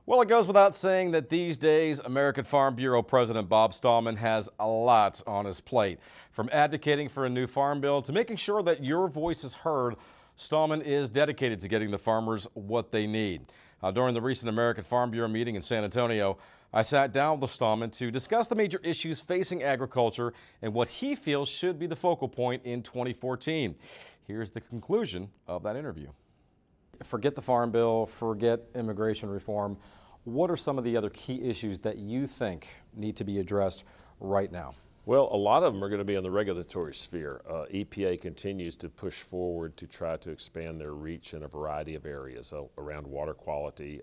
Well, it goes without saying that these days, American Farm Bureau President Bob Stallman has a lot on his plate. From advocating for a new farm bill to making sure that your voice is heard, Stallman is dedicated to getting the farmers what they need. During the recent American Farm Bureau meeting in San Antonio, I sat down with Stallman to discuss the major issues facing agriculture and what he feels should be the focal point in 2014. Here's the conclusion of that interview. Forget the farm bill, forget immigration reform. What are some of the other key issues that you think need to be addressed right now? Well, a lot of them are going to be in the regulatory sphere. EPA continues to push forward to try to expand their reach in a variety of areas around water quality,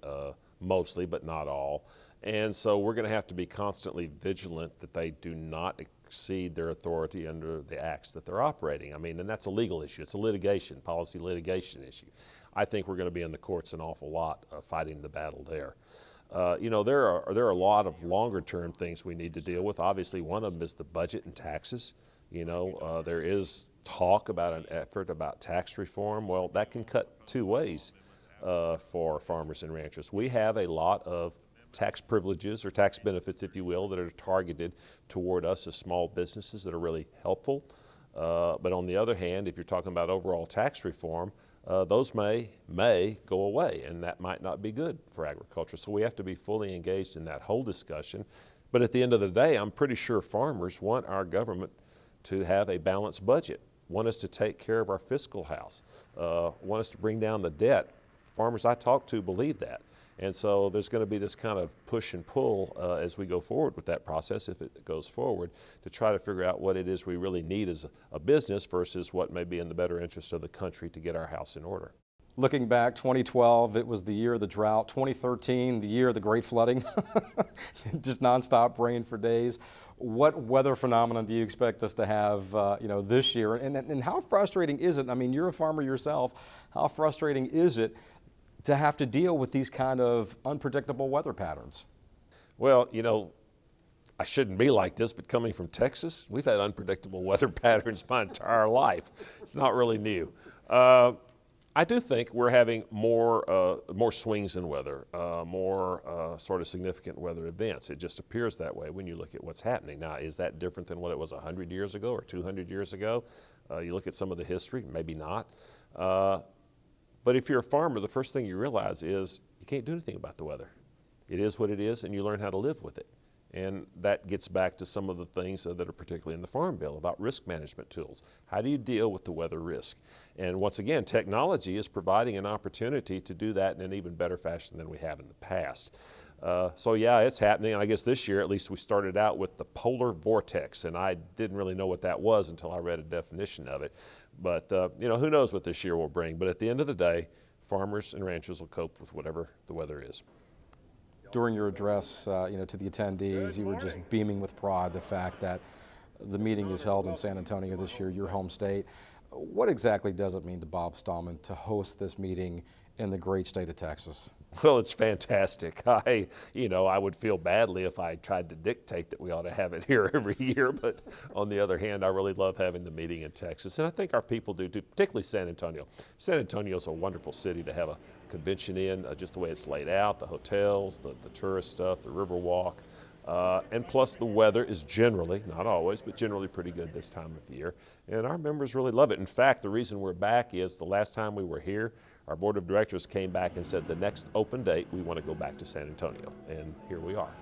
mostly, but not all. And so we're going to have to be constantly vigilant that they do not exceed their authority under the acts that they're operating. I mean, and that's a legal issue. It's a litigation, policy litigation issue. I think we're going to be in the courts an awful lot fighting the battle there. You know, there are a lot of longer term things we need to deal with. Obviously, one of them is the budget and taxes. You know, there is talk about an effort about tax reform. Well, that can cut two ways for farmers and ranchers. We have a lot of tax privileges or tax benefits, if you will, that are targeted toward us as small businesses that are really helpful. But on the other hand, if you're talking about overall tax reform, those may go away, and that might not be good for agriculture. So we have to be fully engaged in that whole discussion. But at the end of the day, I'm pretty sure farmers want our government to have a balanced budget, want us to take care of our fiscal house, want us to bring down the debt. Farmers I talk to believe that. And so there's going to be this kind of push and pull as we go forward with that process, if it goes forward, to try to figure out what it is we really need as a business versus what may be in the better interest of the country to get our house in order. Looking back, 2012, it was the year of the drought. 2013, the year of the great flooding, just nonstop rain for days. What weather phenomenon do you expect us to have, this year? And how frustrating is it? I mean, you're a farmer yourself. How frustrating is it to have to deal with these kind of unpredictable weather patterns? Well, you know, I shouldn't be like this, but coming from Texas, we've had unpredictable weather patterns my entire life. It's not really new. I do think we're having more swings in weather, more sort of significant weather events. It just appears that way when you look at what's happening. Now, is that different than what it was 100 years ago or 200 years ago? You look at some of the history, maybe not. But if you're a farmer, the first thing you realize is you can't do anything about the weather. It is what it is, and you learn how to live with it. And that gets back to some of the things that are particularly in the Farm Bill about risk management tools. How do you deal with the weather risk? And once again, technology is providing an opportunity to do that in an even better fashion than we have in the past. So yeah, it's happening. And I guess this year, at least, we started out with the polar vortex, and I didn't really know what that was until I read a definition of it. But you know, who knows what this year will bring? But at the end of the day, farmers and ranchers will cope with whatever the weather is. During your address, to the attendees, you were just beaming with pride the fact that the meeting is held in San Antonio this year, your home state. What exactly does it mean to Bob Stallman to host this meeting in the great state of Texas? Well, it's fantastic. I would feel badly if I tried to dictate that we ought to have it here every year, but on the other hand, I really love having the meeting in Texas, and I think our people do too, particularly San Antonio. San Antonio is a wonderful city to have a convention in, just the way it's laid out, the hotels, the tourist stuff, the Riverwalk, and plus the weather is generally, not always, but generally pretty good this time of year, and our members really love it. In fact, the reason we're back is the last time we were here, our board of directors came back and said the next open date we want to go back to San Antonio, and here we are.